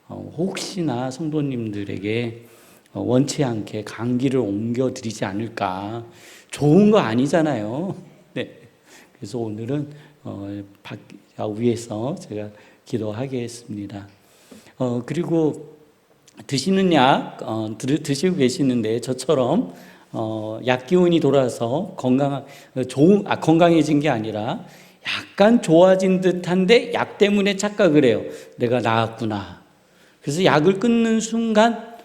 혹시나 성도님들에게 원치 않게 감기를 옮겨드리지 않을까. 좋은 거 아니잖아요. 네. 그래서 오늘은 위해서 제가 기도하겠습니다. 그리고 드시는 약 드시고 계시는데 저처럼 약 기운이 돌아서 건강해진 게 아니라 약간 좋아진 듯한데 약 때문에 착각을 해요. 내가 나았구나. 그래서 약을 끊는 순간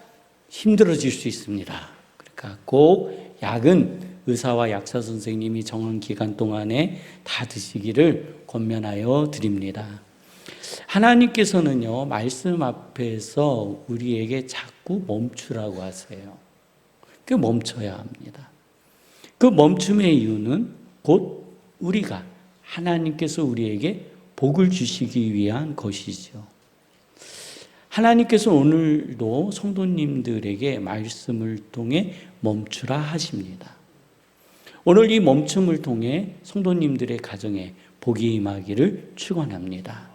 힘들어질 수 있습니다. 그러니까 꼭 약은 의사와 약사 선생님이 정한 기간 동안에 다 드시기를 권면하여 드립니다. 하나님께서는요, 말씀 앞에서 우리에게 자꾸 멈추라고 하세요. 그 멈춰야 합니다. 그 멈춤의 이유는 곧 우리가 하나님께서 우리에게 복을 주시기 위한 것이죠. 하나님께서 오늘도 성도님들에게 말씀을 통해 멈추라 하십니다. 오늘 이 멈춤을 통해 성도님들의 가정에 복이 임하기를 축원합니다.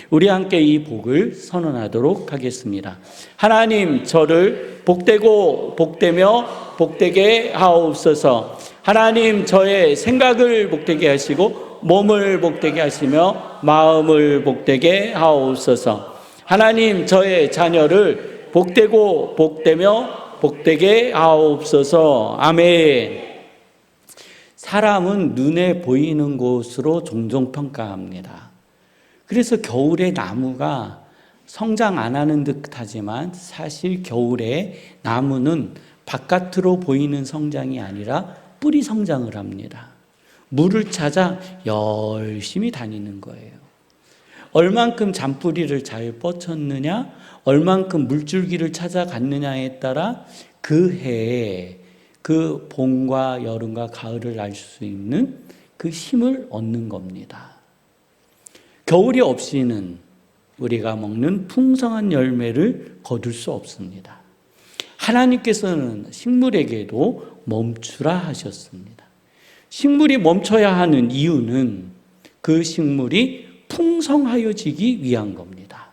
우리 함께 이 복을 선언하도록 하겠습니다. 하나님, 저를 복되고 복되며 복되게 하옵소서. 하나님, 저의 생각을 복되게 하시고 몸을 복되게 하시며 마음을 복되게 하옵소서. 하나님, 저의 자녀를 복되고 복되며 복되게 하옵소서. 아멘. 사람은 눈에 보이는 것으로 종종 평가합니다. 그래서 겨울에 나무가 성장 안 하는 듯하지만 사실 겨울에 나무는 바깥으로 보이는 성장이 아니라 뿌리 성장을 합니다. 물을 찾아 열심히 다니는 거예요. 얼만큼 잔뿌리를 잘 뻗쳤느냐, 얼만큼 물줄기를 찾아갔느냐에 따라 그 해에 그 봄과 여름과 가을을 알 수 있는 그 힘을 얻는 겁니다. 겨울이 없이는 우리가 먹는 풍성한 열매를 거둘 수 없습니다. 하나님께서는 식물에게도 멈추라 하셨습니다. 식물이 멈춰야 하는 이유는 그 식물이 풍성하여지기 위한 겁니다.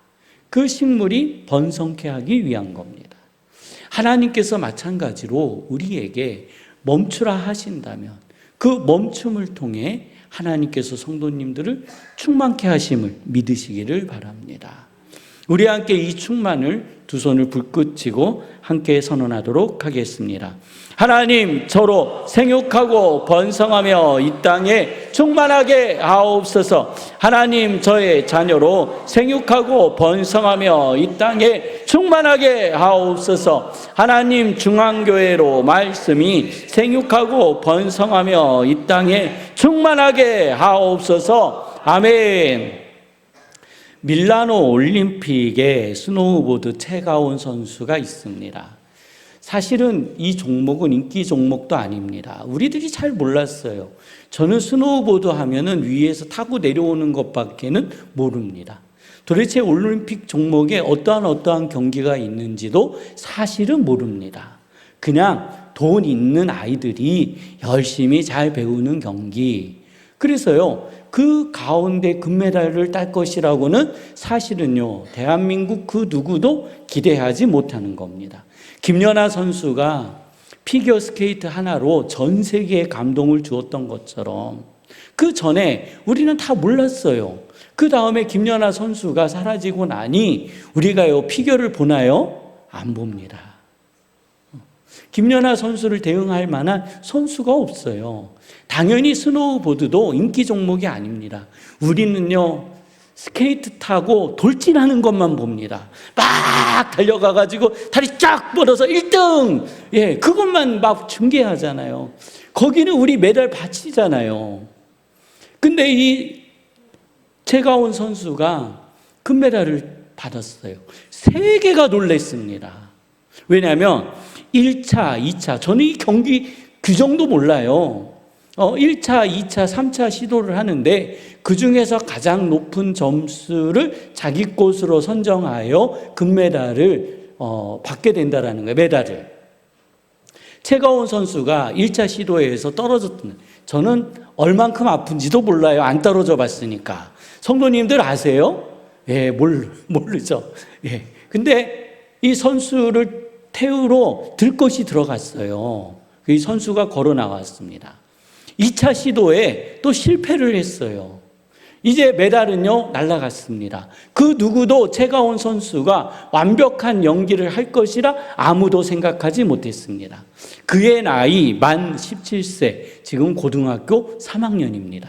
그 식물이 번성케 하기 위한 겁니다. 하나님께서 마찬가지로 우리에게 멈추라 하신다면 그 멈춤을 통해 하나님께서 성도님들을 충만케 하심을 믿으시기를 바랍니다. 우리 함께 이 충만을 두 손을 불끄치고 함께 선언하도록 하겠습니다. 하나님, 저로 생육하고 번성하며 이 땅에 충만하게 하옵소서. 하나님, 저의 자녀로 생육하고 번성하며 이 땅에 충만하게 하옵소서. 하나님, 중앙교회로 말씀이 생육하고 번성하며 이 땅에 충만하게 하옵소서. 아멘. 밀라노 올림픽에 스노우보드 최가온 선수가 있습니다. 사실은 이 종목은 인기 종목도 아닙니다. 우리들이 잘 몰랐어요. 저는 스노우보드 하면은 위에서 타고 내려오는 것밖에는 모릅니다. 도대체 올림픽 종목에 어떠한 경기가 있는지도 사실은 모릅니다. 그냥 돈 있는 아이들이 열심히 잘 배우는 경기. 그래서요, 그 가운데 금메달을 딸 것이라고는 사실은요, 대한민국 그 누구도 기대하지 못하는 겁니다. 김연아 선수가 피겨스케이트 하나로 전 세계에 감동을 주었던 것처럼 그 전에 우리는 다 몰랐어요. 그 다음에 김연아 선수가 사라지고 나니 우리가요, 피겨를 보나요? 안 봅니다. 김연아 선수를 대응할 만한 선수가 없어요. 당연히 스노우보드도 인기 종목이 아닙니다. 우리는요, 스케이트 타고 돌진하는 것만 봅니다. 막 달려가가지고 다리 쫙 뻗어서 1등! 예, 그것만 막 중계하잖아요. 거기는 우리 메달 바치잖아요. 근데 이 최가온 선수가 금메달을 받았어요. 세계가 놀랐습니다. 왜냐하면 1차, 2차, 저는 이 경기 규정도 몰라요. 1차, 2차, 3차 시도를 하는데 그 중에서 가장 높은 점수를 자기 곳으로 선정하여 금메달을 받게 된다라는 거예요. 메달을. 최가온 선수가 1차 시도에서 떨어졌던, 저는 얼만큼 아픈지도 몰라요. 안 떨어져 봤으니까. 성도님들 아세요? 예, 모르죠. 예. 근데 이 선수를 태우러 들것이 들어갔어요. 이 선수가 걸어 나왔습니다. 2차 시도에 또 실패를 했어요. 이제 메달은요, 날아갔습니다. 그 누구도 최가온 선수가 완벽한 연기를 할 것이라 아무도 생각하지 못했습니다. 그의 나이 만 17세, 지금 고등학교 3학년입니다.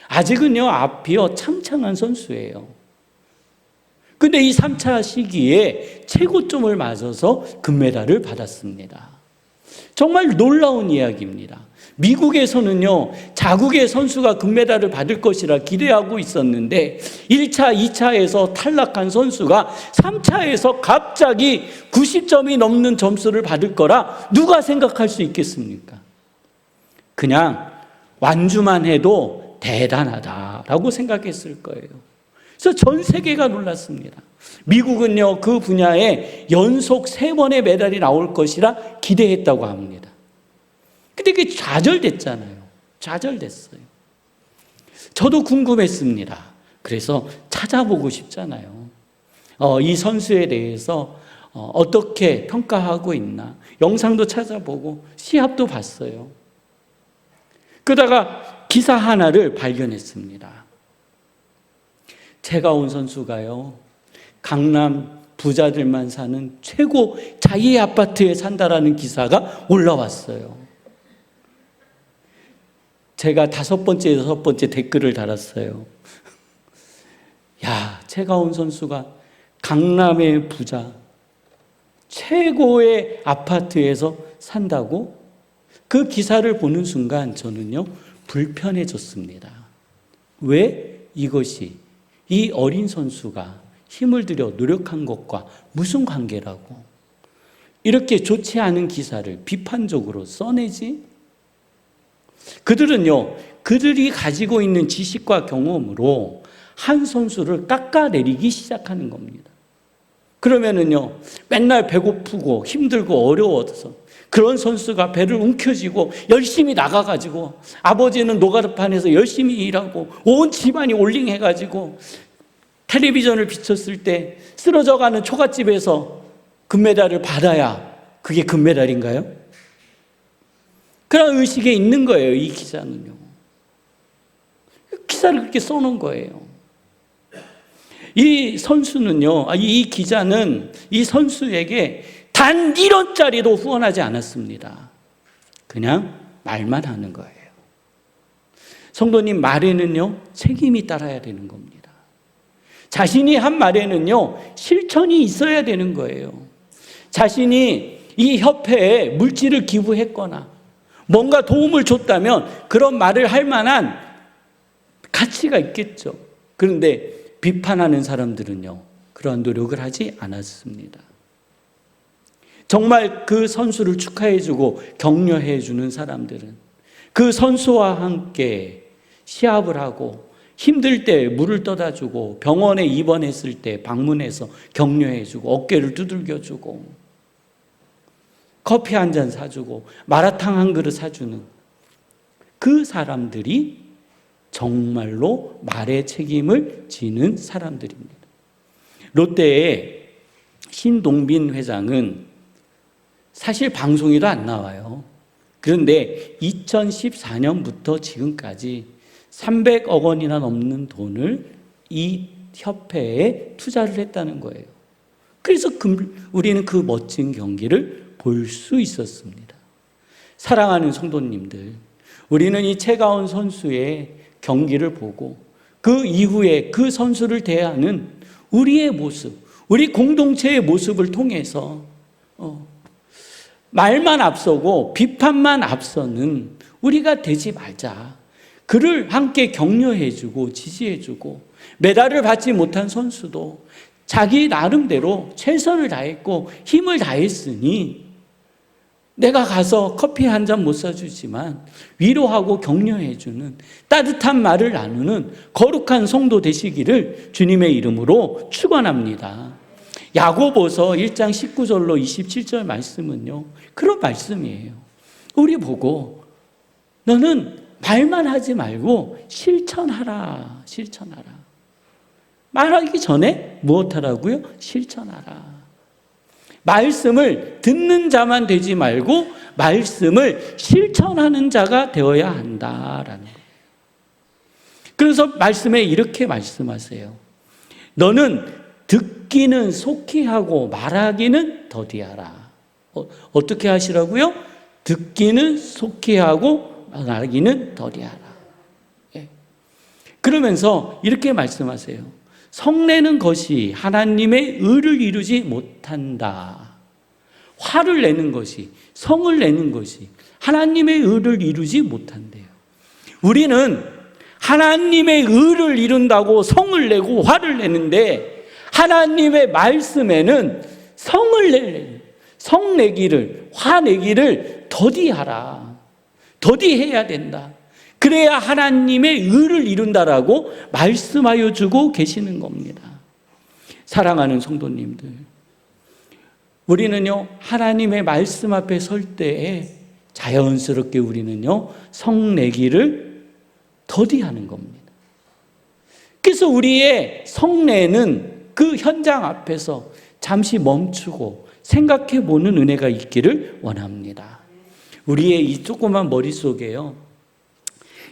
아직은요, 앞이요, 창창한 선수예요. 근데 이 3차 시기에 최고점을 맞아서 금메달을 받았습니다. 정말 놀라운 이야기입니다. 미국에서는요, 자국의 선수가 금메달을 받을 것이라 기대하고 있었는데 1차, 2차에서 탈락한 선수가 3차에서 갑자기 90점이 넘는 점수를 받을 거라 누가 생각할 수 있겠습니까? 그냥 완주만 해도 대단하다라고 생각했을 거예요. 그래서 전 세계가 놀랐습니다. 미국은요, 그 분야에 연속 3번의 메달이 나올 것이라 기대했다고 합니다. 근데 그게 좌절됐잖아요. 좌절됐어요. 저도 궁금했습니다. 그래서 찾아보고 싶잖아요. 이 선수에 대해서 어떻게 평가하고 있나. 영상도 찾아보고 시합도 봤어요. 그러다가 기사 하나를 발견했습니다. 최가온 선수가요, 강남 부자들만 사는 최고 자기 아파트에 산다라는 기사가 올라왔어요. 제가 5번째, 6번째 댓글을 달았어요. 야, 최가온 선수가 강남의 부자, 최고의 아파트에서 산다고? 그 기사를 보는 순간 저는요, 불편해졌습니다. 왜? 이것이 이 어린 선수가 힘을 들여 노력한 것과 무슨 관계라고 이렇게 좋지 않은 기사를 비판적으로 써내지? 그들은요, 그들이 가지고 있는 지식과 경험으로 한 선수를 깎아내리기 시작하는 겁니다. 그러면은요, 맨날 배고프고 힘들고 어려워서 그런 선수가 배를 움켜쥐고 열심히 나가가지고 아버지는 노가다판에서 열심히 일하고 온 집안이 올링해가지고 텔레비전을 비췄을 때 쓰러져가는 초가집에서 금메달을 받아야 그게 금메달인가요? 그런 의식에 있는 거예요, 이 기자는요. 기사를 그렇게 써놓은 거예요. 이 선수는요, 이 기자는 이 선수에게 단 1원짜리도 후원하지 않았습니다. 그냥 말만 하는 거예요. 성도님, 말에는요, 책임이 따라야 되는 겁니다. 자신이 한 말에는요, 실천이 있어야 되는 거예요. 자신이 이 협회에 물질을 기부했거나 뭔가 도움을 줬다면 그런 말을 할 만한 가치가 있겠죠. 그런데 비판하는 사람들은요, 그러한 노력을 하지 않았습니다. 정말 그 선수를 축하해주고 격려해주는 사람들은 그 선수와 함께 시합을 하고 힘들 때 물을 떠다주고 병원에 입원했을 때 방문해서 격려해주고 어깨를 두들겨주고 커피 한 잔 사주고 마라탕 한 그릇 사주는 그 사람들이 정말로 말의 책임을 지는 사람들입니다. 롯데의 신동빈 회장은 사실 방송에도 안 나와요. 그런데 2014년부터 지금까지 300억 원이나 넘는 돈을 이 협회에 투자를 했다는 거예요. 그래서 우리는 그 멋진 경기를 볼 수 있었습니다. 사랑하는 성도님들, 우리는 이 최가온 선수의 경기를 보고 그 이후에 그 선수를 대하는 우리의 모습, 우리 공동체의 모습을 통해서 말만 앞서고 비판만 앞서는 우리가 되지 말자. 그를 함께 격려해주고 지지해주고 메달을 받지 못한 선수도 자기 나름대로 최선을 다했고 힘을 다했으니 내가 가서 커피 한 잔 못 사주지만 위로하고 격려해주는 따뜻한 말을 나누는 거룩한 성도 되시기를 주님의 이름으로 축원합니다. 야고보서 1장 19절로 27절 말씀은요, 그런 말씀이에요. 우리 보고 너는 말만 하지 말고 실천하라. 실천하라. 말하기 전에 무엇하라고요? 실천하라. 말씀을 듣는 자만 되지 말고 말씀을 실천하는 자가 되어야 한다라는 거예요. 그래서 말씀에 이렇게 말씀하세요. 너는 듣기는 속히 하고 말하기는 더디하라. 어떻게 하시라고요? 듣기는 속히 하고 말하기는 더디하라. 예. 그러면서 이렇게 말씀하세요. 성내는 것이 하나님의 의를 이루지 못한다. 화를 내는 것이, 성을 내는 것이 하나님의 의를 이루지 못한대요. 우리는 하나님의 의를 이룬다고 성을 내고 화를 내는데 하나님의 말씀에는 성 내기를, 화 내기를 더디하라. 더디해야 된다. 그래야 하나님의 의를 이룬다라고 말씀하여 주고 계시는 겁니다. 사랑하는 성도님들, 우리는요 하나님의 말씀 앞에 설 때에 자연스럽게 우리는요 성내기를 더디하는 겁니다. 그래서 우리의 성내는 그 현장 앞에서 잠시 멈추고 생각해 보는 은혜가 있기를 원합니다. 우리의 이 조그만 머릿속에요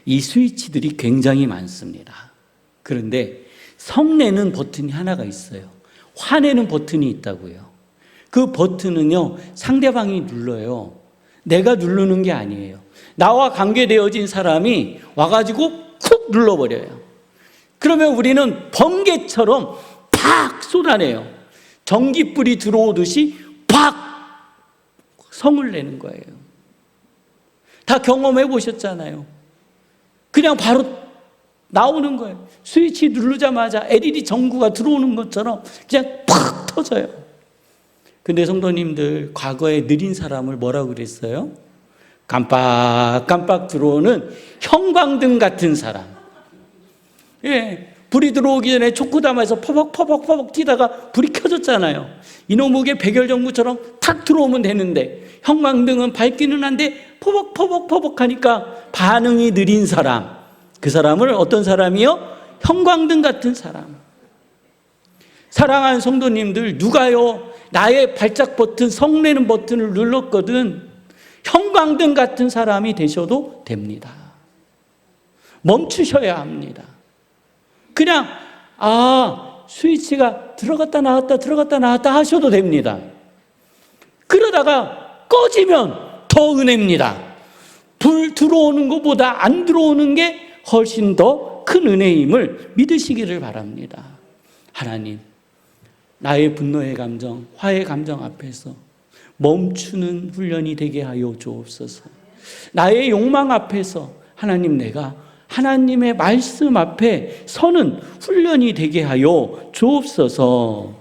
이 스위치들이 굉장히 많습니다. 그런데 성내는 버튼이 하나가 있어요. 화내는 버튼이 있다고요. 그 버튼은요 상대방이 눌러요. 내가 누르는 게 아니에요. 나와 관계되어진 사람이 와가지고 쿡 눌러버려요. 그러면 우리는 번개처럼 팍 쏟아내요. 전기불이 들어오듯이 팍 성을 내는 거예요. 다 경험해 보셨잖아요. 그냥 바로 나오는 거예요. 스위치 누르자마자 LED 전구가 들어오는 것처럼 그냥 팍 터져요. 근데 성도님들, 과거에 느린 사람을 뭐라고 그랬어요? 깜빡깜빡 들어오는 형광등 같은 사람. 예, 불이 들어오기 전에 촉구담에서 퍼벅 튀다가 불이 켜졌잖아요. 이놈에게 백열전구처럼 탁 들어오면 되는데 형광등은 밝기는 한데 퍼벅 하니까 반응이 느린 사람. 그 사람을 어떤 사람이요? 형광등 같은 사람. 사랑하는 성도님들, 누가요 나의 발작 버튼, 성내는 버튼을 눌렀거든. 형광등 같은 사람이 되셔도 됩니다. 멈추셔야 합니다. 그냥 스위치가 들어갔다 나왔다 하셔도 됩니다. 그러다가 꺼지면 더 은혜입니다. 불 들어오는 것보다 안 들어오는 게 훨씬 더 큰 은혜임을 믿으시기를 바랍니다. 하나님, 나의 분노의 감정, 화의 감정 앞에서 멈추는 훈련이 되게 하여 주옵소서. 나의 욕망 앞에서 하나님, 내가 하나님의 말씀 앞에 서는 훈련이 되게 하여 주옵소서.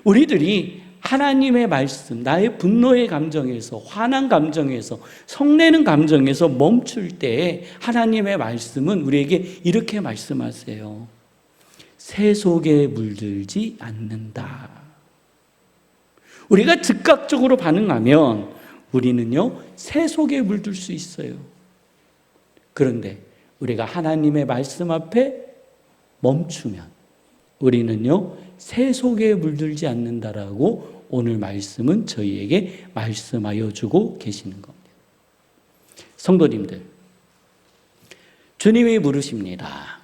우리들이 하나님의 말씀, 나의 분노의 감정에서, 화난 감정에서, 성내는 감정에서 멈출 때 하나님의 말씀은 우리에게 이렇게 말씀하세요. 새 속에 물들지 않는다. 우리가 즉각적으로 반응하면 우리는요 새 속에 물들 수 있어요. 그런데 우리가 하나님의 말씀 앞에 멈추면 우리는요 새 속에 물들지 않는다라고 오늘 말씀은 저희에게 말씀하여 주고 계시는 겁니다. 성도님들, 주님이 물으십니다.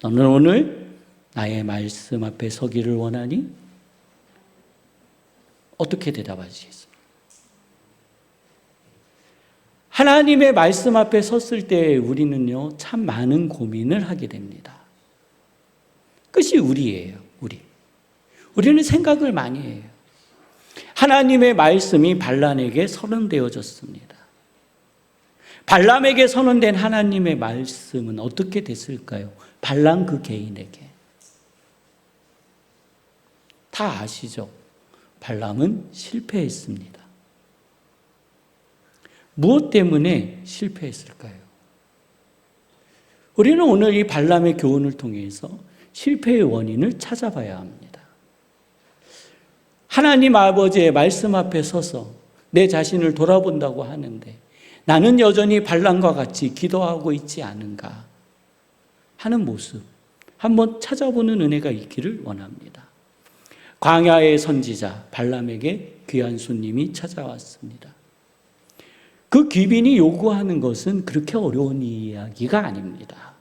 너는 오늘 나의 말씀 앞에 서기를 원하니? 어떻게 대답하시겠습니까? 하나님의 말씀 앞에 섰을 때 우리는요 참 많은 고민을 하게 됩니다. 그것이 우리예요. 우리는 생각을 많이 해요. 하나님의 말씀이 발람에게 선언되어졌습니다. 발람에게 선언된 하나님의 말씀은 어떻게 됐을까요? 발람 그 개인에게. 다 아시죠? 발람은 실패했습니다. 무엇 때문에 실패했을까요? 우리는 오늘 이 발람의 교훈을 통해서 실패의 원인을 찾아봐야 합니다. 하나님 아버지의 말씀 앞에 서서 내 자신을 돌아본다고 하는데 나는 여전히 발람과 같이 기도하고 있지 않은가 하는 모습, 한번 찾아보는 은혜가 있기를 원합니다. 광야의 선지자 발람에게 귀한 손님이 찾아왔습니다. 그 귀빈이 요구하는 것은 그렇게 어려운 이야기가 아닙니다.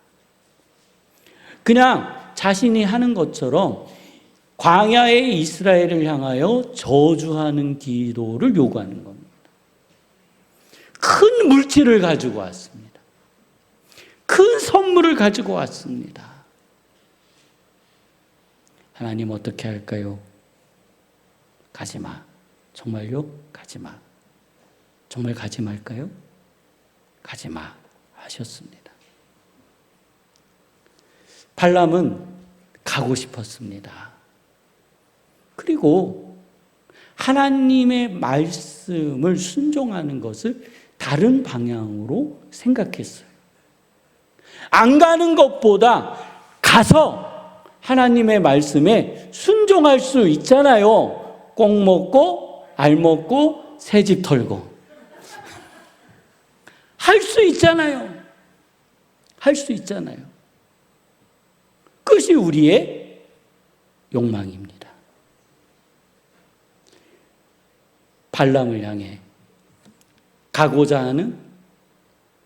그냥 자신이 하는 것처럼 광야의 이스라엘을 향하여 저주하는 기도를 요구하는 겁니다. 큰 물질을 가지고 왔습니다. 큰 선물을 가지고 왔습니다. 하나님 어떻게 할까요? 가지 마. 정말요? 가지 마. 정말 가지 말까요? 가지 마 하셨습니다. 발람은 가고 싶었습니다. 그리고 하나님의 말씀을 순종하는 것을 다른 방향으로 생각했어요. 안 가는 것보다 가서 하나님의 말씀에 순종할 수 있잖아요. 꼭 먹고 알 먹고 새 집 털고 할 수 있잖아요. 할 수 있잖아요. 그것이 우리의 욕망입니다. 발람을 향해 가고자 하는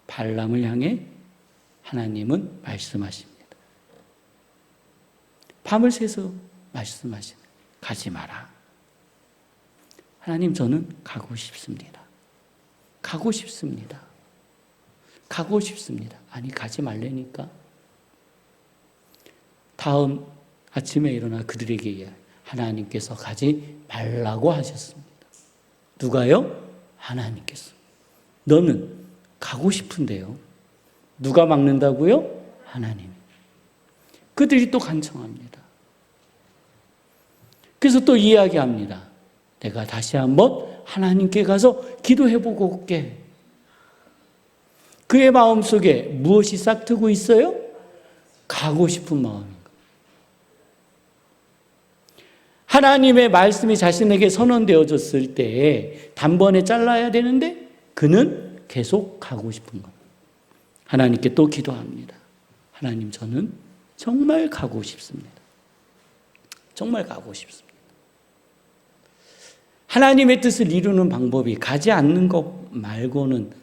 발람을 향해 하나님은 말씀하십니다. 밤을 새서 말씀하십니다. 가지 마라. 하나님, 저는 가고 싶습니다. 가고 싶습니다. 가고 싶습니다. 아니, 가지 말라니까. 다음 아침에 일어나 그들에게 하나님께서 가지 말라고 하셨습니다. 누가요? 하나님께서. 너는 가고 싶은데요. 누가 막는다고요? 하나님. 그들이 또 간청합니다. 그래서 또 이야기합니다. 내가 다시 한번 하나님께 가서 기도해보고 올게. 그의 마음속에 무엇이 싹트고 있어요? 가고 싶은 마음인 거예요. 하나님의 말씀이 자신에게 선언되어졌을 때 단번에 잘라야 되는데 그는 계속 가고 싶은 거예요. 하나님께 또 기도합니다. 하나님, 저는 정말 가고 싶습니다. 정말 가고 싶습니다. 하나님의 뜻을 이루는 방법이 가지 않는 것 말고는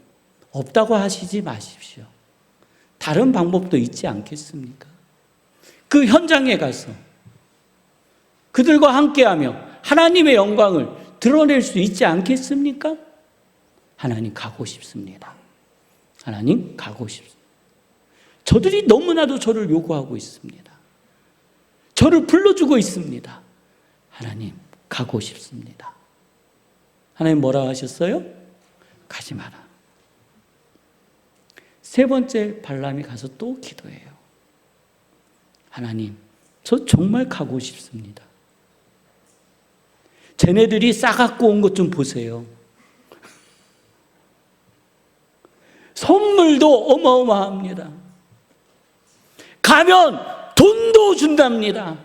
없다고 하시지 마십시오. 다른 방법도 있지 않겠습니까? 그 현장에 가서 그들과 함께하며 하나님의 영광을 드러낼 수 있지 않겠습니까? 하나님, 가고 싶습니다. 하나님, 가고 싶습니다. 저들이 너무나도 저를 요구하고 있습니다. 저를 불러주고 있습니다. 하나님, 가고 싶습니다. 하나님 뭐라 하셨어요? 가지 마라. 세 번째 발람이 가서 또 기도해요. 하나님, 저 정말 가고 싶습니다. 쟤네들이 싸갖고 온 것 좀 보세요. 선물도 어마어마합니다. 가면 돈도 준답니다.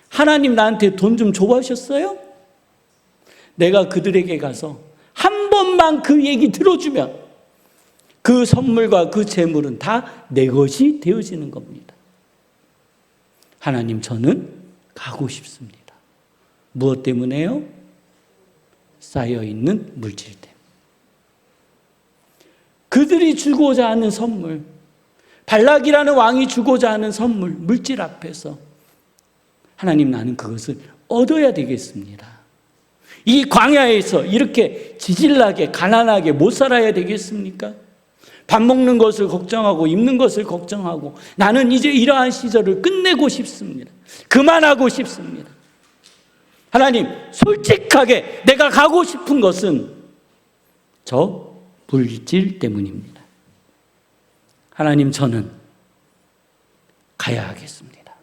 하나님 나한테 돈 좀 줘보셨어요? 내가 그들에게 가서 한 번만 그 얘기 들어주면 그 선물과 그 재물은 다 내 것이 되어지는 겁니다. 하나님, 저는 가고 싶습니다. 무엇 때문에요? 쌓여있는 물질 때문에. 그들이 주고자 하는 선물, 발락이라는 왕이 주고자 하는 선물, 물질 앞에서 하나님, 나는 그것을 얻어야 되겠습니다. 이 광야에서 이렇게 지질나게 가난하게 못 살아야 되겠습니까? 밥 먹는 것을 걱정하고 입는 것을 걱정하고 나는 이제 이러한 시절을 끝내고 싶습니다. 그만하고 싶습니다. 하나님, 솔직하게 내가 가고 싶은 것은 저 물질 때문입니다. 하나님, 저는 가야 하겠습니다.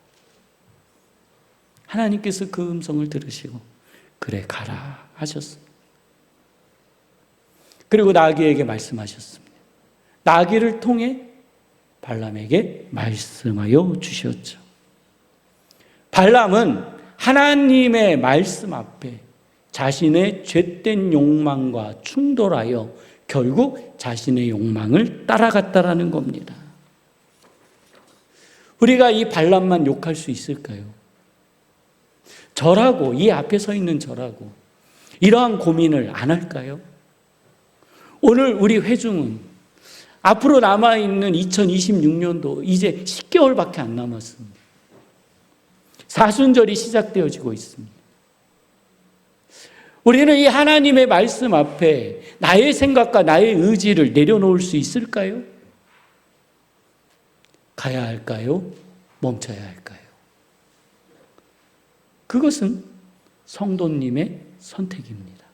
하나님께서 그 음성을 들으시고 그래, 가라 하셨습니다. 그리고 나귀에게 말씀하셨습니다. 나귀를 통해 발람에게 말씀하여 주셨죠. 발람은 하나님의 말씀 앞에 자신의 죄된 욕망과 충돌하여 결국 자신의 욕망을 따라갔다라는 겁니다. 우리가 이 발람만 욕할 수 있을까요? 저라고, 이 앞에 서 있는 저라고 이러한 고민을 안 할까요? 오늘 우리 회중은 앞으로 남아있는 2026년도 이제 10개월밖에 안 남았습니다. 사순절이 시작되어지고 있습니다. 우리는 이 하나님의 말씀 앞에 나의 생각과 나의 의지를 내려놓을 수 있을까요? 가야 할까요? 멈춰야 할까요? 그것은 성도님의 선택입니다.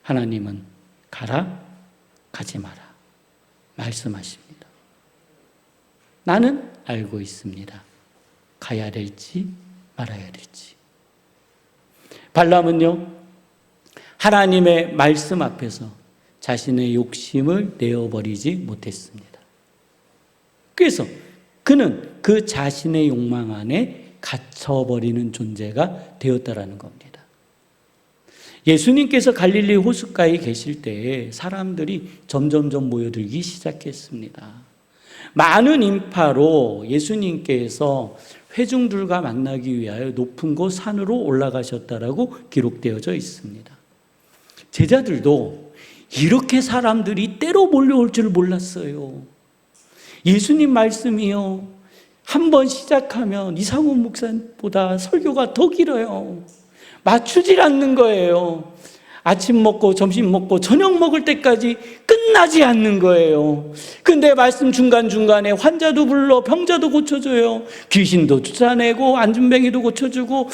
하나님은 가라, 가지 마라 말씀하십니다. 나는 알고 있습니다. 가야 될지 말아야 될지. 발람은요, 하나님의 말씀 앞에서 자신의 욕심을 내어버리지 못했습니다. 그래서 그는 그 자신의 욕망 안에 갇혀버리는 존재가 되었다라는 겁니다. 예수님께서 갈릴리 호숫가에 계실 때에 사람들이 점점점 모여들기 시작했습니다. 많은 인파로 예수님께서 회중들과 만나기 위하여 높은 곳 산으로 올라가셨다라고 기록되어져 있습니다. 제자들도 이렇게 사람들이 때로 몰려올 줄 몰랐어요. 예수님 말씀이요, 한 번 시작하면 이상훈 목사보다 설교가 더 길어요. 맞추질 않는 거예요. 아침 먹고 점심 먹고 저녁 먹을 때까지 끝나지 않는 거예요. 근데 말씀 중간중간에 환자도 불러 병자도 고쳐줘요. 귀신도 쫓아내고 안준뱅이도 고쳐주고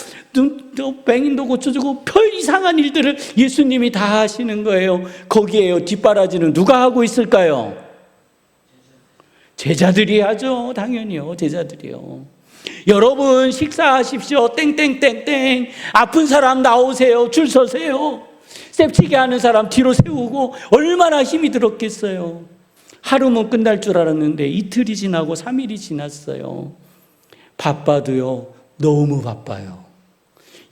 뱅인도 고쳐주고 별 이상한 일들을 예수님이 다 하시는 거예요. 거기에요, 뒷바라지는 누가 하고 있을까요? 제자들이 하죠. 당연히요. 제자들이요. 여러분 식사하십시오. 땡땡땡땡. 아픈 사람 나오세요. 줄 서세요. 셉치게 하는 사람 뒤로 세우고 얼마나 힘이 들었겠어요. 하루면 끝날 줄 알았는데 이틀이 지나고 3일이 지났어요. 바빠도요, 너무 바빠요.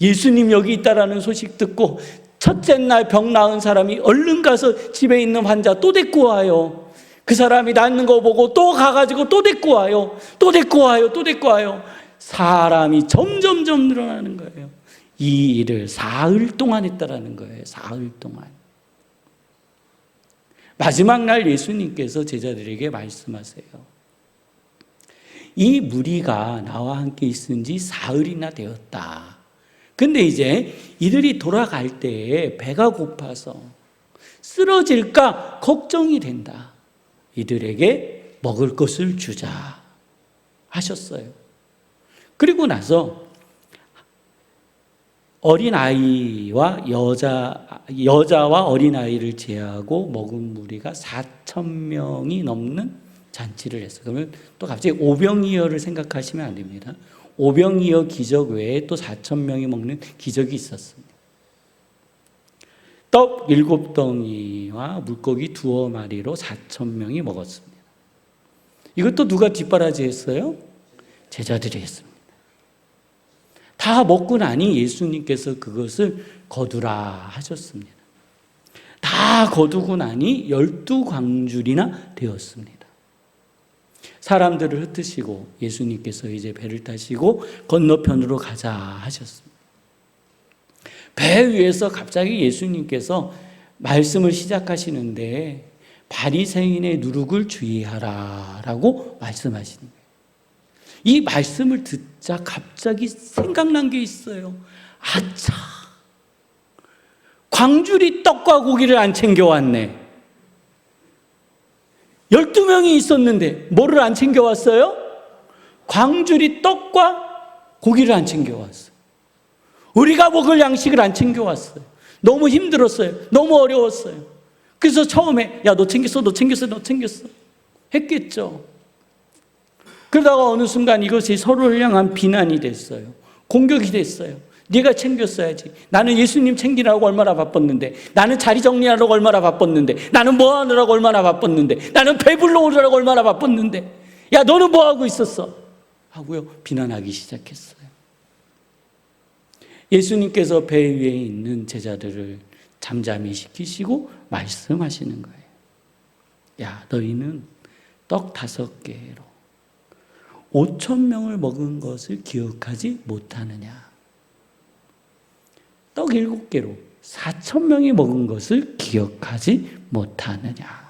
예수님 여기 있다라는 소식 듣고 첫째 날 병 나은 사람이 얼른 가서 집에 있는 환자 또 데리고 와요. 그 사람이 낫는 거 보고 또 가가지고 또 데리고 와요. 또 데리고 와요. 또 데리고 와요. 사람이 점점점 늘어나는 거예요. 이 일을 사흘 동안 했다라는 거예요. 사흘 동안. 마지막 날 예수님께서 제자들에게 말씀하세요. 이 무리가 나와 함께 있은 지 사흘이나 되었다. 근데 이제 이들이 돌아갈 때에 배가 고파서 쓰러질까 걱정이 된다. 이들에게 먹을 것을 주자 하셨어요. 그리고 나서 어린아이와 여자와 어린아이를 제하고 먹은 무리가 4,000명이 넘는 잔치를 했어요. 그러면 또 갑자기 오병이어를 생각하시면 안 됩니다. 오병이어 기적 외에 또 4,000명이 먹는 기적이 있었습니다. 떡 7덩이와 물고기 2마리로 4,000명이 먹었습니다. 이것도 누가 뒷바라지 했어요? 제자들이 했습니다. 다 먹고 나니 예수님께서 그것을 거두라 하셨습니다. 다 거두고 나니 12광줄이나 되었습니다. 사람들을 흩으시고 예수님께서 이제 배를 타시고 건너편으로 가자 하셨습니다. 배 위에서 갑자기 예수님께서 말씀을 시작하시는데 바리새인의 누룩을 주의하라라고 말씀하시는 거예요. 이 말씀을 듣자 갑자기 생각난 게 있어요. 아차, 광주리 떡과 고기를 안 챙겨왔네. 12명이 있었는데 뭐를 안 챙겨왔어요? 광주리 떡과 고기를 안 챙겨왔어요. 우리가 먹을 양식을 안 챙겨왔어요. 너무 힘들었어요. 너무 어려웠어요. 그래서 처음에 야, 너 챙겼어, 너 챙겼어, 너 챙겼어 했겠죠. 그러다가 어느 순간 이것이 서로를 향한 비난이 됐어요. 공격이 됐어요. 네가 챙겼어야지. 나는 예수님 챙기라고 얼마나 바빴는데, 나는 자리 정리하라고 얼마나 바빴는데, 나는 뭐 하느라고 얼마나 바빴는데, 나는 배불러 오느라고 얼마나 바빴는데, 야, 너는 뭐 하고 있었어? 하고요, 비난하기 시작했어요. 예수님께서 배 위에 있는 제자들을 잠잠히 시키시고 말씀하시는 거예요. 야, 너희는 떡 5개로 5,000명을 먹은 것을 기억하지 못하느냐? 떡 7개로 4,000명이 먹은 것을 기억하지 못하느냐?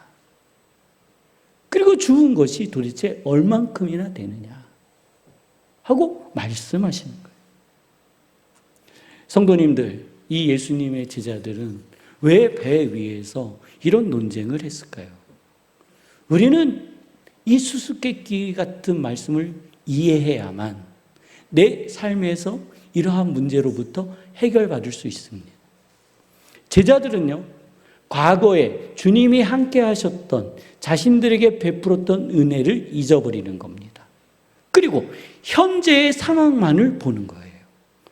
그리고 주운 것이 도대체 얼만큼이나 되느냐? 하고 말씀하시는 거예요. 성도님들, 이 예수님의 제자들은 왜 배 위에서 이런 논쟁을 했을까요? 우리는 이 수수께끼 같은 말씀을 이해해야만 내 삶에서 이러한 문제로부터 해결받을 수 있습니다. 제자들은요, 과거에 주님이 함께 하셨던 자신들에게 베풀었던 은혜를 잊어버리는 겁니다. 그리고 현재의 상황만을 보는 거예요.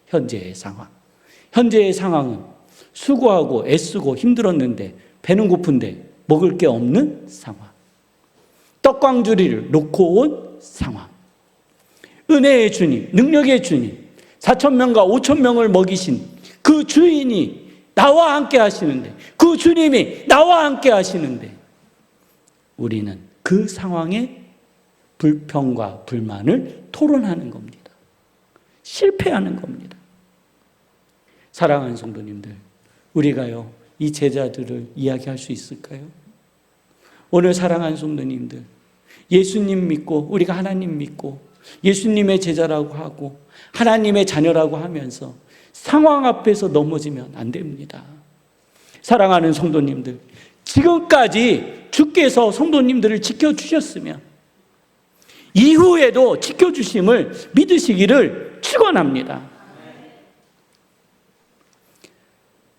현재의 상황. 현재의 상황은 수고하고 애쓰고 힘들었는데 배는 고픈데 먹을 게 없는 상황. 떡광주리를 놓고 온 상황. 은혜의 주님, 능력의 주님, 4,000명과 5,000명을 먹이신 그 주인이 나와 함께 하시는데, 그 주님이 나와 함께 하시는데, 우리는 그 상황에 불평과 불만을 토론하는 겁니다. 실패하는 겁니다. 사랑하는 성도님들, 우리가요, 이 제자들을 이야기할 수 있을까요? 오늘 사랑하는 성도님들, 예수님 믿고 우리가 하나님 믿고 예수님의 제자라고 하고 하나님의 자녀라고 하면서 상황 앞에서 넘어지면 안 됩니다. 사랑하는 성도님들, 지금까지 주께서 성도님들을 지켜주셨으면 이후에도 지켜주심을 믿으시기를 축원합니다.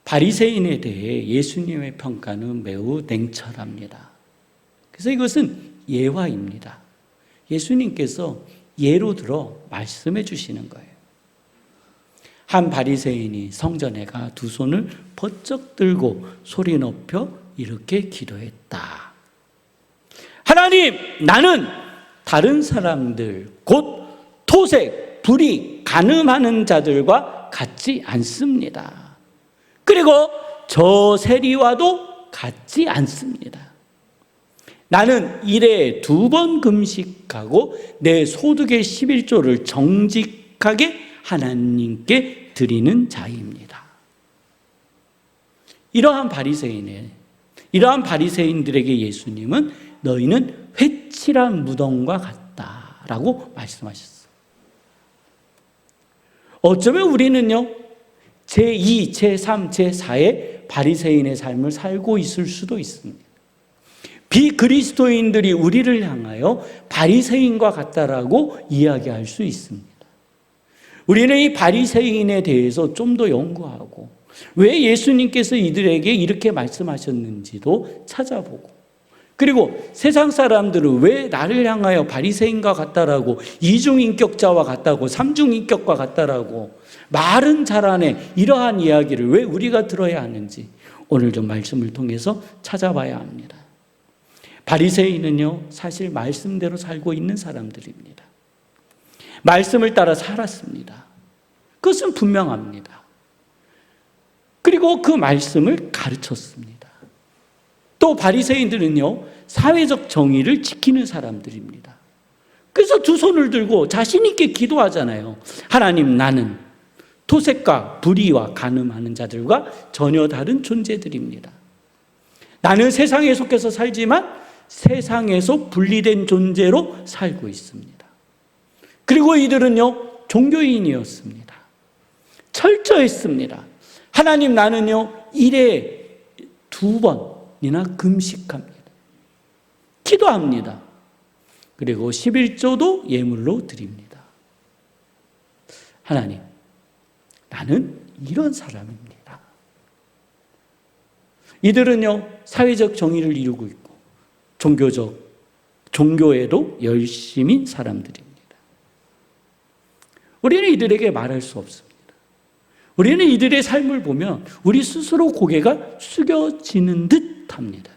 바리새인에 대해 예수님의 평가는 매우 냉철합니다. 그래서 이것은 예화입니다. 예수님께서 예로 들어 말씀해 주시는 거예요. 한 바리새인이 성전에 가 두 손을 번쩍 들고 소리 높여 이렇게 기도했다. 하나님, 나는 다른 사람들, 곧 토색, 불의, 간음하는 자들과 같지 않습니다. 그리고 저 세리와도 같지 않습니다. 나는 일에 2번 금식하고 내 소득의 11조를 정직하게 하나님께 드리는 자입니다. 이러한 바리새인들에게 예수님은 너희는 회칠한 무덤과 같다라고 말씀하셨어요. 어쩌면 우리는요, 제2, 제3, 제4의 바리새인의 삶을 살고 있을 수도 있습니다. 비그리스도인들이 우리를 향하여 바리새인과 같다라고 이야기할 수 있습니다. 우리는 이 바리새인에 대해서 좀 더 연구하고 왜 예수님께서 이들에게 이렇게 말씀하셨는지도 찾아보고, 그리고 세상 사람들은 왜 나를 향하여 바리새인과 같다라고, 이중인격자와 같다고, 삼중인격과 같다라고 말은 잘하네, 이러한 이야기를 왜 우리가 들어야 하는지 오늘 좀 말씀을 통해서 찾아봐야 합니다. 바리새인은요, 사실 말씀대로 살고 있는 사람들입니다. 말씀을 따라 살았습니다. 그것은 분명합니다. 그리고 그 말씀을 가르쳤습니다. 또 바리새인들은요, 사회적 정의를 지키는 사람들입니다. 그래서 두 손을 들고 자신 있게 기도하잖아요. 하나님, 나는 토색과 불의와 간음하는 자들과 전혀 다른 존재들입니다. 나는 세상에 속해서 살지만 세상에서 분리된 존재로 살고 있습니다. 그리고 이들은요, 종교인이었습니다. 철저했습니다. 하나님, 나는요, 일에 2번이나 금식합니다. 기도합니다. 그리고 11조도 예물로 드립니다. 하나님, 나는 이런 사람입니다. 이들은요, 사회적 정의를 이루고 있고 종교에도 열심인 사람들입니다. 우리는 이들에게 말할 수 없습니다. 우리는 이들의 삶을 보면 우리 스스로 고개가 숙여지는 듯 합니다.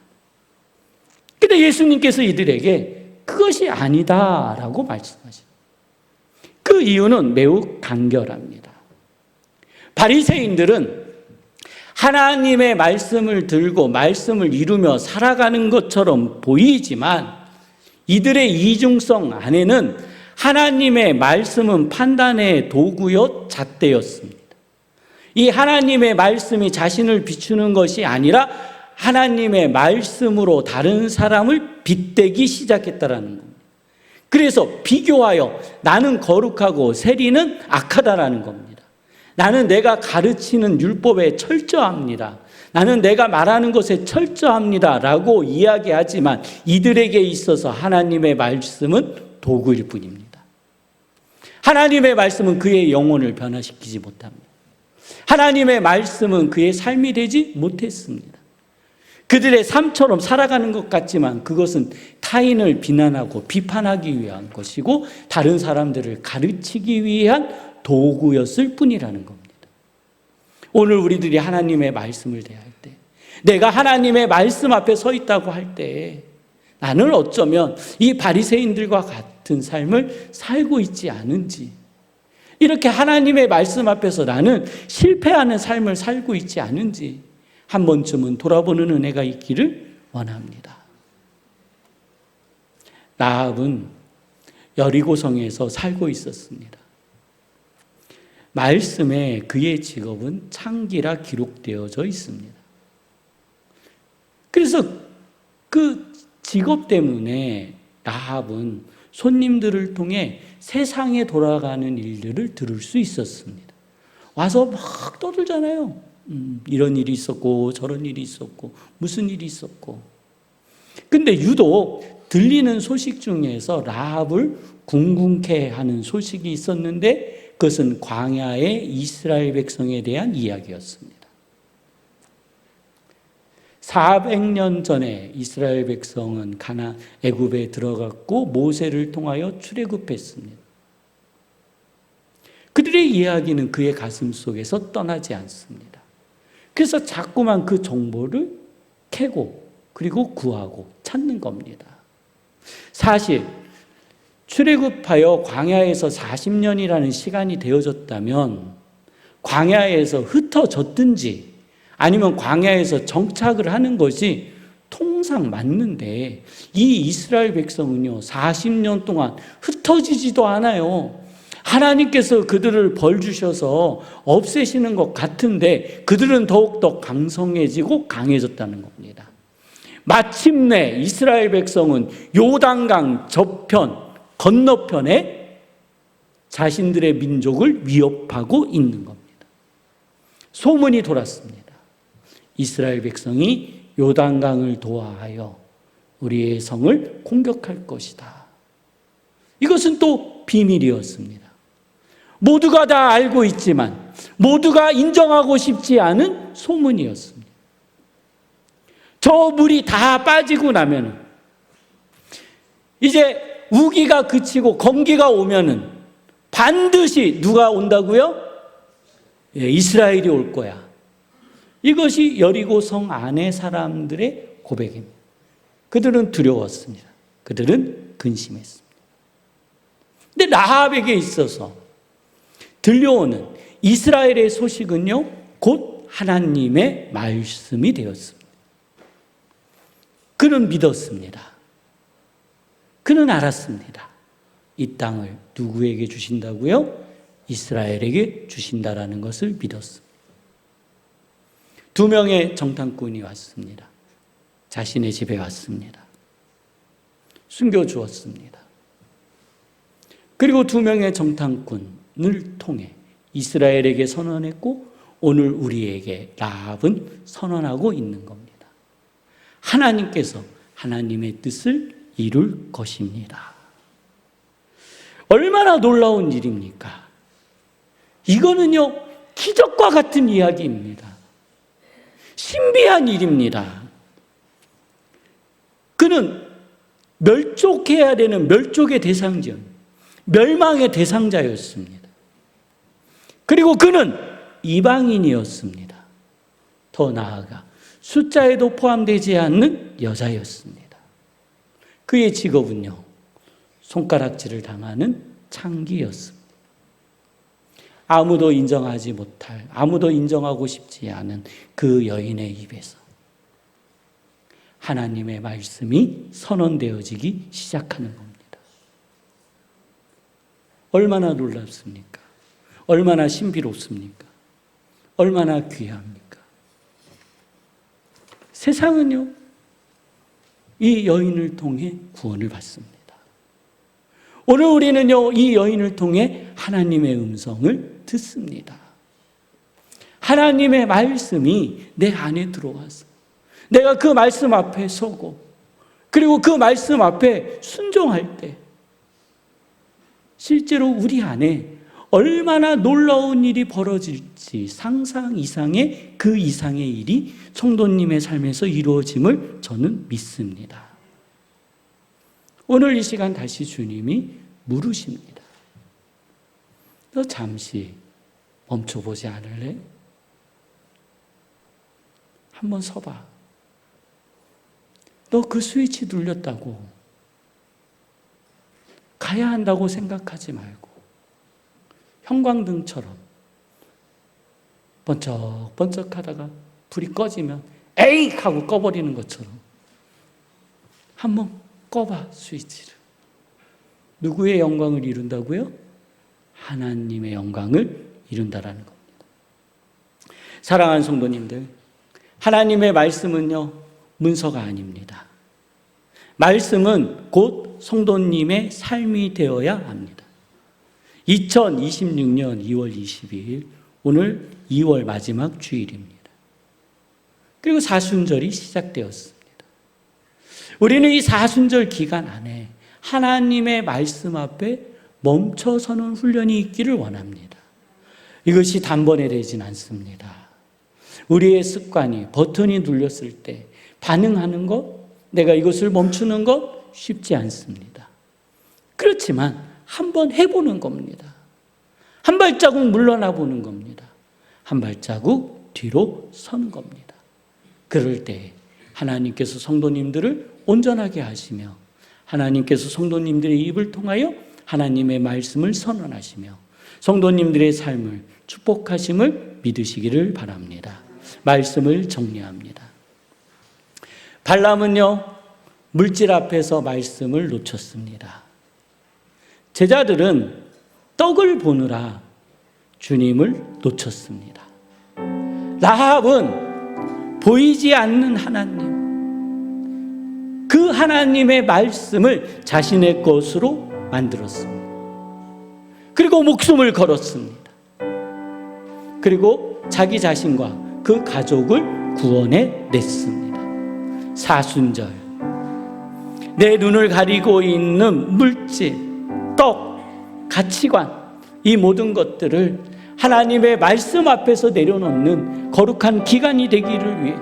그런데 예수님께서 이들에게 그것이 아니다라고 말씀하십니다. 그 이유는 매우 간결합니다. 바리새인들은 하나님의 말씀을 들고 말씀을 이루며 살아가는 것처럼 보이지만 이들의 이중성 안에는 하나님의 말씀은 판단의 도구요 잣대였습니다. 이 하나님의 말씀이 자신을 비추는 것이 아니라 하나님의 말씀으로 다른 사람을 빗대기 시작했다라는 겁니다. 그래서 비교하여 나는 거룩하고 세리는 악하다라는 겁니다. 나는 내가 가르치는 율법에 철저합니다. 나는 내가 말하는 것에 철저합니다 라고 이야기하지만 이들에게 있어서 하나님의 말씀은 도구일 뿐입니다. 하나님의 말씀은 그의 영혼을 변화시키지 못합니다. 하나님의 말씀은 그의 삶이 되지 못했습니다. 그들의 삶처럼 살아가는 것 같지만 그것은 타인을 비난하고 비판하기 위한 것이고 다른 사람들을 가르치기 위한 도구였을 뿐이라는 겁니다. 오늘 우리들이 하나님의 말씀을 대할 때, 내가 하나님의 말씀 앞에 서 있다고 할 때 나는 어쩌면 이 바리새인들과 같은 삶을 살고 있지 않은지, 이렇게 하나님의 말씀 앞에서 나는 실패하는 삶을 살고 있지 않은지 한 번쯤은 돌아보는 은혜가 있기를 원합니다. 라합은 여리고성에서 살고 있었습니다. 말씀에 그의 직업은 창기라 기록되어져 있습니다. 그래서 그 직업 때문에 라합은 손님들을 통해 세상에 돌아가는 일들을 들을 수 있었습니다. 와서 막 떠들잖아요. 이런 일이 있었고 저런 일이 있었고 무슨 일이 있었고. 근데 유독 들리는 소식 중에서 라합을 궁금케 하는 소식이 있었는데 그것은 광야의 이스라엘 백성에 대한 이야기였습니다. 400년 전에 이스라엘 백성은 애굽에 들어갔고 모세를 통하여 출애굽했습니다. 그들의 이야기는 그의 가슴 속에서 떠나지 않습니다. 그래서 자꾸만 그 정보를 캐고 그리고 구하고 찾는 겁니다. 사실 출애굽하여 광야에서 40년이라는 시간이 되어졌다면 광야에서 흩어졌든지 아니면 광야에서 정착을 하는 것이 통상 맞는데 이 이스라엘 백성은요 40년 동안 흩어지지도 않아요. 하나님께서 그들을 벌 주셔서 없애시는 것 같은데 그들은 더욱더 강성해지고 강해졌다는 겁니다. 마침내 이스라엘 백성은 요단강 저편 건너편에 자신들의 민족을 위협하고 있는 겁니다. 소문이 돌았습니다. 이스라엘 백성이 요단강을 도하여 우리의 성을 공격할 것이다. 이것은 또 비밀이었습니다. 모두가 다 알고 있지만 모두가 인정하고 싶지 않은 소문이었습니다. 저 물이 다 빠지고 나면 이제 우기가 그치고 건기가 오면은 반드시 누가 온다고요? 이스라엘이 올 거야. 이것이 여리고성 안의 사람들의 고백입니다. 그들은 두려웠습니다. 그들은 근심했습니다. 근데 라합에게 있어서 들려오는 이스라엘의 소식은요, 곧 하나님의 말씀이 되었습니다. 그는 믿었습니다. 그는 알았습니다. 이 땅을 누구에게 주신다고요? 이스라엘에게 주신다라는 것을 믿었습니다. 2명의 정탐꾼이 왔습니다. 자신의 집에 왔습니다. 숨겨주었습니다. 그리고 2명의 정탐꾼을 통해 이스라엘에게 선언했고 오늘 우리에게 라합은 선언하고 있는 겁니다. 하나님께서 하나님의 뜻을 이룰 것입니다. 얼마나 놀라운 일입니까? 이거는요, 기적과 같은 이야기입니다. 신비한 일입니다. 그는 멸족해야 되는 멸족의 대상자, 멸망의 대상자였습니다. 그리고 그는 이방인이었습니다. 더 나아가 숫자에도 포함되지 않는 여자였습니다. 그의 직업은요, 손가락질을 당하는 창기였습니다. 아무도 인정하지 못할, 아무도 인정하고 싶지 않은 그 여인의 입에서 하나님의 말씀이 선언되어지기 시작하는 겁니다. 얼마나 놀랍습니까? 얼마나 신비롭습니까? 얼마나 귀합니까? 세상은요, 이 여인을 통해 구원을 받습니다. 오늘 우리는요, 이 여인을 통해 하나님의 음성을 듣습니다. 하나님의 말씀이 내 안에 들어와서 내가 그 말씀 앞에 서고, 그리고 그 말씀 앞에 순종할 때 실제로 우리 안에 얼마나 놀라운 일이 벌어질지, 상상 이상의 그 이상의 일이 성도님의 삶에서 이루어짐을 저는 믿습니다. 오늘 이 시간 다시 주님이 물으십니다. 너 잠시 멈춰보지 않을래? 한번 서봐. 너 그 스위치 눌렸다고 가야 한다고 생각하지 말고 형광등처럼 번쩍번쩍 하다가 불이 꺼지면 에이! 하고 꺼버리는 것처럼 한번 꺼봐, 스위치를. 누구의 영광을 이룬다고요? 하나님의 영광을 이룬다라는 겁니다. 사랑하는 성도님들, 하나님의 말씀은요, 문서가 아닙니다. 말씀은 곧 성도님의 삶이 되어야 합니다. 2026년 2월 22일, 오늘 2월 마지막 주일입니다. 그리고 사순절이 시작되었습니다. 우리는 이 사순절 기간 안에 하나님의 말씀 앞에 멈춰서는 훈련이 있기를 원합니다. 이것이 단번에 되진 않습니다. 우리의 습관이 버튼이 눌렸을 때 반응하는 것, 내가 이것을 멈추는 것 쉽지 않습니다. 그렇지만 한번 해보는 겁니다. 한 발자국 물러나 보는 겁니다. 한 발자국 뒤로 서는 겁니다. 그럴 때 하나님께서 성도님들을 온전하게 하시며, 하나님께서 성도님들의 입을 통하여 하나님의 말씀을 선언하시며 성도님들의 삶을 축복하심을 믿으시기를 바랍니다. 말씀을 정리합니다. 발람은요, 물질 앞에서 말씀을 놓쳤습니다. 제자들은 떡을 보느라 주님을 놓쳤습니다. 라합은 보이지 않는 하나님, 그 하나님의 말씀을 자신의 것으로 만들었습니다. 그리고 목숨을 걸었습니다. 그리고 자기 자신과 그 가족을 구원해 냈습니다. 사순절, 내 눈을 가리고 있는 물질, 떡, 가치관, 이 모든 것들을 하나님의 말씀 앞에서 내려놓는 거룩한 기간이 되기를 위해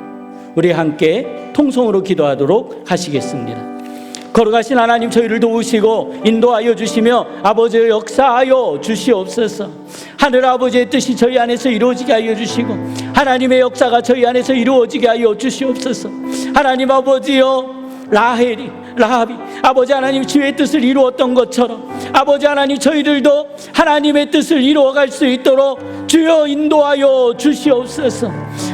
우리 함께 통성으로 기도하도록 하시겠습니다. 거룩하신 하나님, 저희를 도우시고 인도하여 주시며 아버지의 역사하여 주시옵소서. 하늘 아버지의 뜻이 저희 안에서 이루어지게 하여 주시고 하나님의 역사가 저희 안에서 이루어지게 하여 주시옵소서. 하나님 아버지여, 라합이 아버지 하나님 주의 뜻을 이루었던 것처럼 아버지 하나님 저희들도 하나님의 뜻을 이루어갈 수 있도록 주여 인도하여 주시옵소서.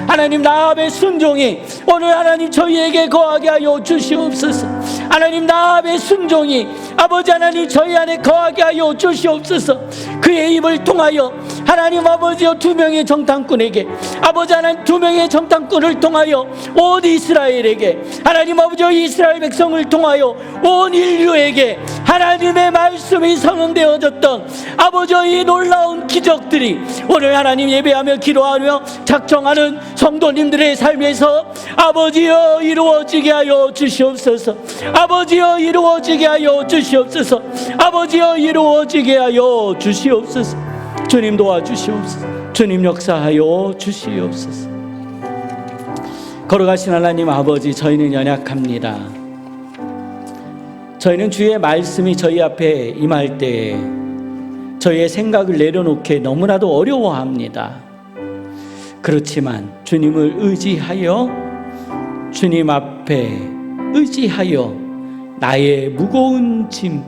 하나님, 라합의 순종이 오늘 하나님 저희에게 거하게 하여 주시옵소서. 하나님, 라합의 순종이 아버지 하나님 저희 안에 거하게 하여 주시옵소서. 그의 입을 통하여 하나님 아버지여, 두 명의 정탐꾼에게 아버지 하나님 두 명의 정탐꾼을 통하여 온 이스라엘에게 하나님 아버지여, 이스라엘 백성을 통하여 온 인류에게 하나님의 말씀이 선언되어졌던 아버지여, 이 놀라운 기적들이 오늘 하나님 예배하며 기도하며 작정하는 성도님들의 삶에서 아버지여 이루어지게 하여 주시옵소서. 아버지여 이루어지게 하여 주시옵소서. 아버지여 이루어지게 하여 주시옵소서. 주님 도와주시옵소서. 주님 역사하여 주시옵소서. 거룩하신 하나님 아버지, 저희는 연약합니다. 저희는 주의 말씀이 저희 앞에 임할 때 저희의 생각을 내려놓기에 너무나도 어려워합니다. 그렇지만 주님을 의지하여, 주님 앞에 의지하여 나의 무거운 짐,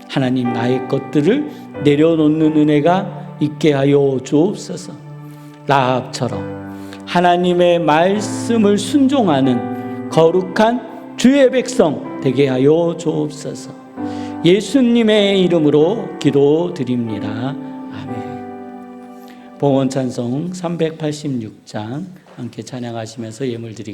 하나님 나의 것들을 내려놓는 은혜가 있게 하여 주옵소서. 라합처럼 하나님의 말씀을 순종하는 거룩한 주의 백성 되게 하여 주옵소서. 예수님의 이름으로 기도드립니다. 아멘. 봉헌 찬송 386장 함께 찬양하시면서 예물 드리겠습니다.